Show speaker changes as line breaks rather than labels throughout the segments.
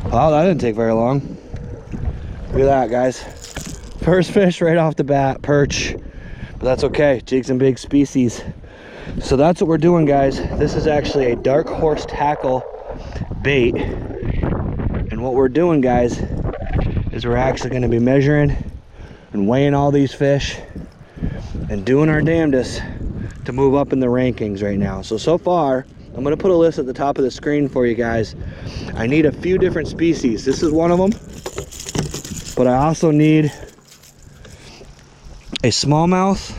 Oh, that didn't take very long. Look at that, guys. First fish right off the bat, perch. But that's okay, jigs and big species. So that's what we're doing, guys. This is actually a dark horse tackle bait. And what we're doing, guys, is we're actually going to be measuring and weighing all these fish and doing our damnedest to move up in the rankings right now. So far, I'm going to put a list at the top of the screen for you guys. I need a few different species. This is one of them. But I also need a smallmouth,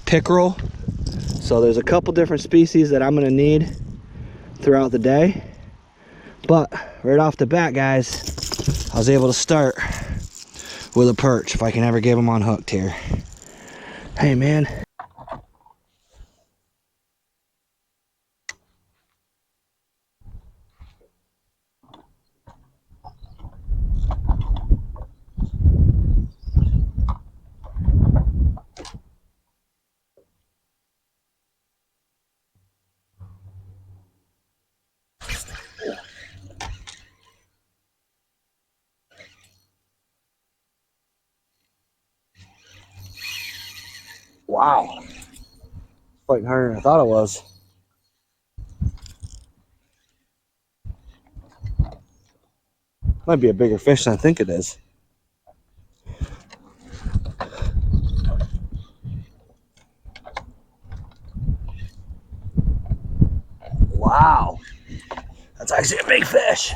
pickerel. So there's a couple different species that I'm going to need throughout the day. But right off the bat, guys, I was able to start with a perch, if I can ever get them unhooked here. Hey, man. Wow. Fighting harder than I thought it was. Might be a bigger fish than I think it is. Wow. That's actually a big fish.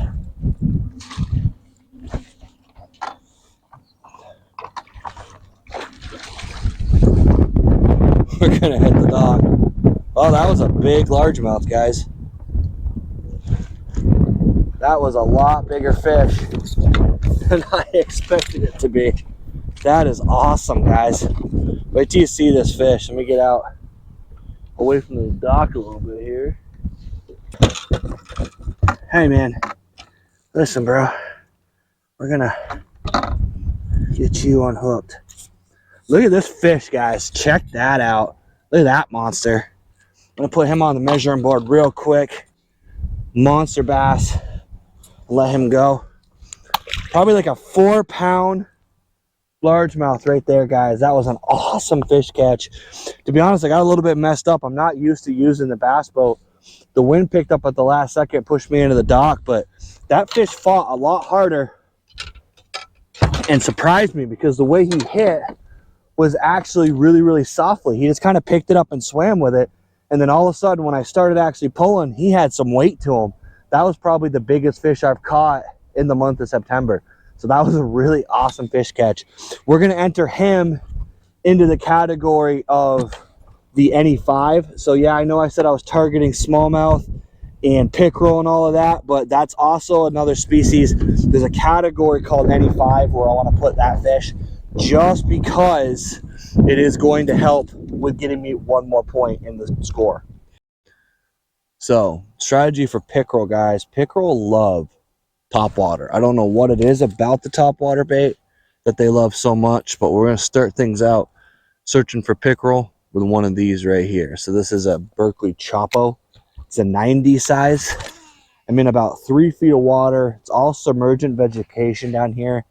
We're gonna hit the dock. Oh, that was a big largemouth, guys. That was a lot bigger fish than I expected it to be. That is awesome, guys. Wait till you see this fish. Let me get out away from the dock a little bit here. Hey, man. Listen, bro. We're gonna get you unhooked. Look at this fish, guys. Check that out. Look at that monster. I'm gonna put him on the measuring board real quick. Monster bass. Let him go. Probably like a 4-pound largemouth right there, guys. That was an awesome fish catch. To be honest, I got a little bit messed up. I'm not used to using the bass boat. The wind picked up at the last second, pushed me into the dock, but that fish fought a lot harder and surprised me because the way he hit was actually really softly. He just kind of picked it up and swam with it. And then all of a sudden, when I started actually pulling, he had some weight to him. That was probably the biggest fish I've caught in the month of September. So that was a really awesome fish catch. We're going to enter him into the category of the NE5. So yeah, I know I said I was targeting smallmouth and pickerel and all of that, but that's also another species. There's a category called NE5 where I want to put that fish just because it is going to help with getting me one more point in the score. So, strategy for pickerel, guys. Pickerel love topwater. I don't know what it is about the topwater bait that they love so much, but we're going to start things out searching for pickerel with one of these right here. So this is a Berkeley Chopo. It's a 90 size. I'm in about 3 feet of water. It's all submergent vegetation down here,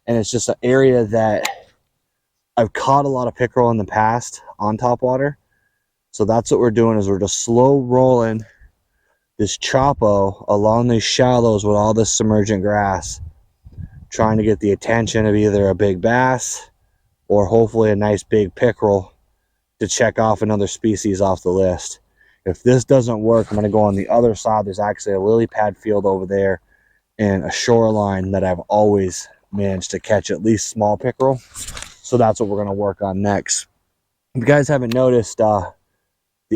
and it's just an area that I've caught a lot of pickerel in the past on topwater. So that's what we're doing, is we're just slow rolling this Chopo along these shallows with all this submergent grass, trying to get the attention of either a big bass or hopefully a nice big pickerel to check off another species off the list. If this doesn't work, I'm going to go on the other side. There's actually a lily pad field over there and a shoreline that I've always managed to catch at least small pickerel. So that's what we're going to work on next. If you guys haven't noticed, the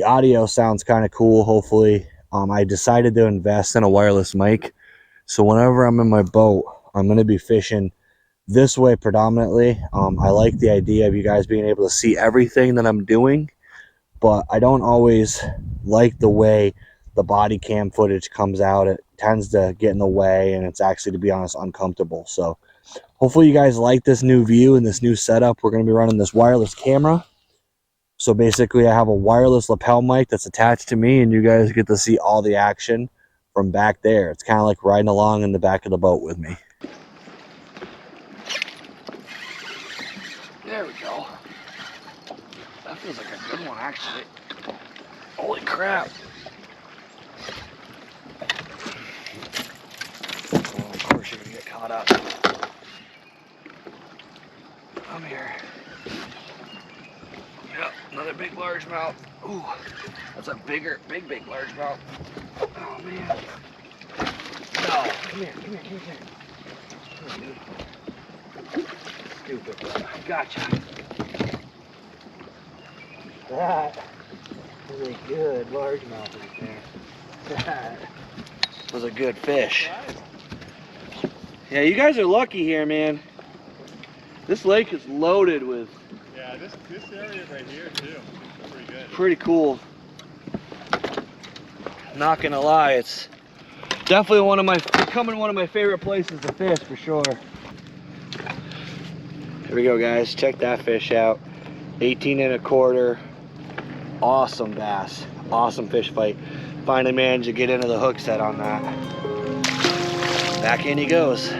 audio sounds kind of cool, hopefully. I decided to invest in a wireless mic. So whenever I'm in my boat, I'm going to be fishing this way predominantly. I like the idea of you guys being able to see everything that I'm doing, but I don't always like the way the body cam footage comes out. It tends to get in the way, and it's actually, to be honest, uncomfortable. So hopefully you guys like this new view and this new setup. We're going to be running this wireless camera. So basically I have a wireless lapel mic that's attached to me, and you guys get to see all the action from back there. It's kind of like riding along in the back of the boat with me. There we go. That feels like a good one, actually. Holy crap. Well, of course you're gonna get caught up. Come here. Yep, another big largemouth. Ooh, that's a big largemouth. Oh man. No, come here. Come here, dude. Stupid. Gotcha. That is a good largemouth right there. That was a good fish. Yeah, you guys are lucky here, man. This lake is loaded with.
Yeah, this area right here too. It's pretty good.
Pretty cool. Not gonna lie, it's definitely becoming one of my favorite places to fish for sure. Here we go, guys. Check that fish out. 18 1/4. Awesome bass. Awesome fish fight. Finally managed to get into the hook set on that. Back in he goes.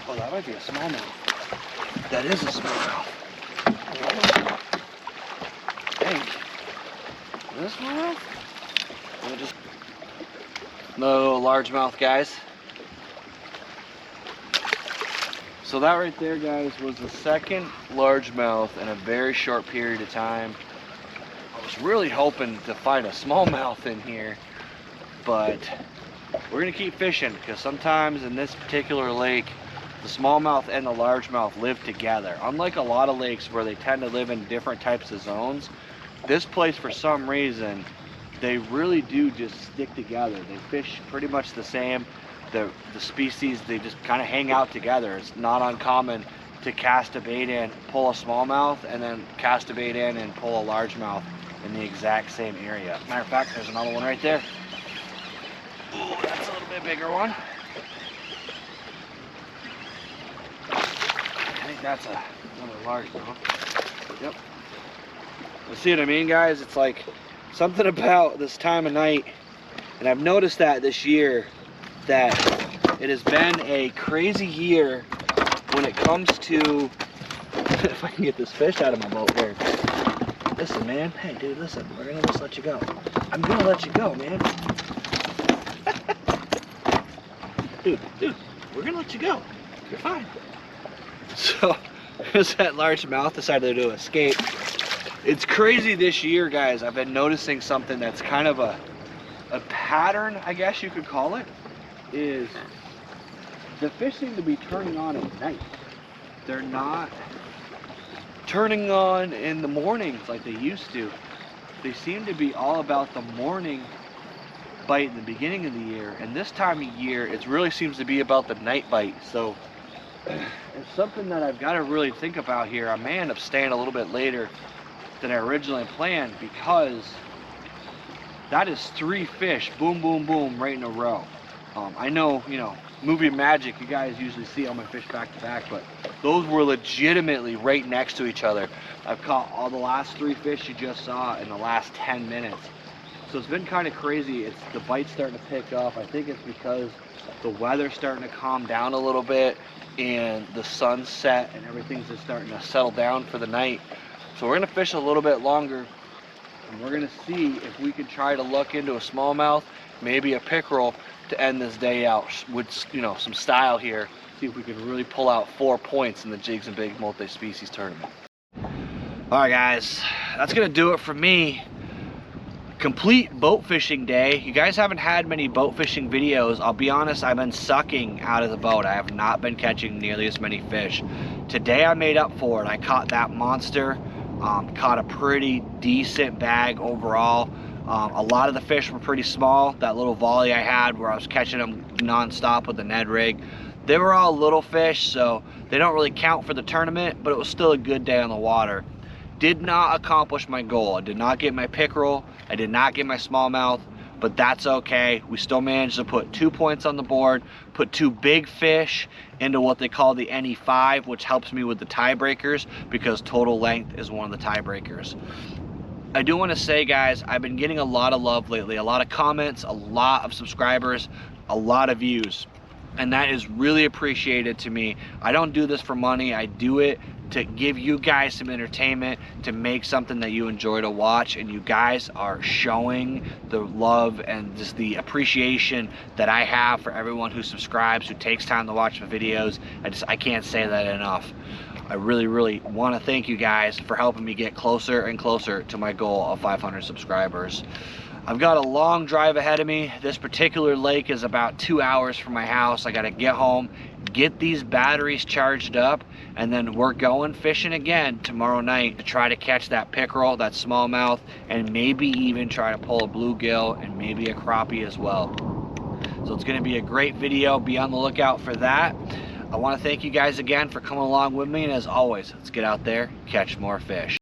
Oh, that might be a smallmouth. That is a smallmouth. Hey, is this smallmouth? Another little largemouth, guys. So that right there, guys, was the second largemouth in a very short period of time. I was really hoping to find a smallmouth in here, but we're gonna keep fishing because sometimes in this particular lake, the smallmouth and the largemouth live together. Unlike a lot of lakes where they tend to live in different types of zones, this place for some reason, they really do just stick together. They fish pretty much the same. The species, they just kind of hang out together. It's not uncommon to cast a bait in, pull a smallmouth, and then cast a bait in and pull a largemouth in the exact same area. Matter of fact, there's another one right there. Ooh, that's a little bit bigger one. I think that's another largemouth. Yep. You see what I mean, guys? It's like something about this time of night, and I've noticed that this year, that it has been a crazy year when it comes to, if I can get this fish out of my boat here. Listen, man. Hey, dude, listen. We're gonna just let you go. I'm gonna let you go, man. Dude, we're gonna let you go. You're fine. So, as that largemouth decided to escape. It's crazy this year, guys. I've been noticing something that's kind of a pattern, I guess you could call it, is the fish seem to be turning on at night. They're not turning on in the mornings like they used to. They seem to be all about the morning bite in the beginning of the year, and this time of year it really seems to be about the night bite. So it's something that I've got to really think about here. I may end up staying a little bit later than I originally planned, because that is 3 fish, boom, boom, boom, right in a row. I know, movie magic, you guys usually see all my fish back to back, but those were legitimately right next to each other. I've caught all the last 3 fish you just saw in the last 10 minutes. So it's been kind of crazy. The bite's starting to pick up. I think it's because the weather's starting to calm down a little bit and the sun's set and everything's just starting to settle down for the night. So we're gonna fish a little bit longer and we're gonna see if we can try to look into a smallmouth, maybe a pickerel to end this day out with, you know, some style here. See if we can really pull out 4 points in the Jigs and Big multi-species tournament. All right, guys, that's gonna do it for me. Complete boat fishing day. You guys haven't had many boat fishing videos. I'll be honest, I've been sucking out of the boat. I have not been catching nearly as many fish. Today I made up for it. I caught that monster, caught a pretty decent bag overall. A lot of the fish were pretty small. That little volley I had where I was catching them non-stop with the Ned rig, they were all little fish, so they don't really count for the tournament, but it was still a good day on the water. Did not accomplish my goal. I did not get my pickerel. I did not get my smallmouth, but that's okay. We still managed to put 2 points on the board, put 2 big fish into what they call the NE5, which helps me with the tiebreakers because total length is one of the tiebreakers. I do want to say, guys, I've been getting a lot of love lately, a lot of comments, a lot of subscribers, a lot of views, and that is really appreciated to me. I don't do this for money. I do it to give you guys some entertainment, to make something that you enjoy to watch, and you guys are showing the love and just the appreciation that I have for everyone who subscribes, who takes time to watch my videos. I can't say that enough. I really want to thank you guys for helping me get closer and closer to my goal of 500 subscribers. I've got a long drive ahead of me. This particular lake is about 2 hours from my house. I gotta get home, get these batteries charged up, and then we're going fishing again tomorrow night to try to catch that pickerel, that smallmouth, and maybe even try to pull a bluegill and maybe a crappie as well. So it's gonna be a great video. Be on the lookout for that. I wanna thank you guys again for coming along with me, and as always, let's get out there, catch more fish.